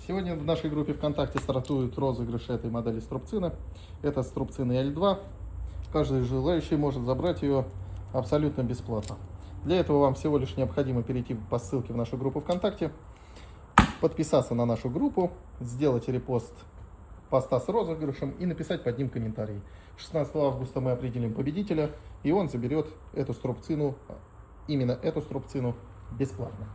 Сегодня в нашей группе ВКонтакте стартует розыгрыш этой модели струбцины. Это струбцина L2. Каждый желающий может забрать ее абсолютно бесплатно. Для этого вам всего лишь необходимо перейти по ссылке в нашу группу ВКонтакте, подписаться на нашу группу, сделать репост поста с розыгрышем и написать под ним комментарий. 16 августа мы определим победителя, и он заберет эту струбцину, именно эту струбцину, бесплатно.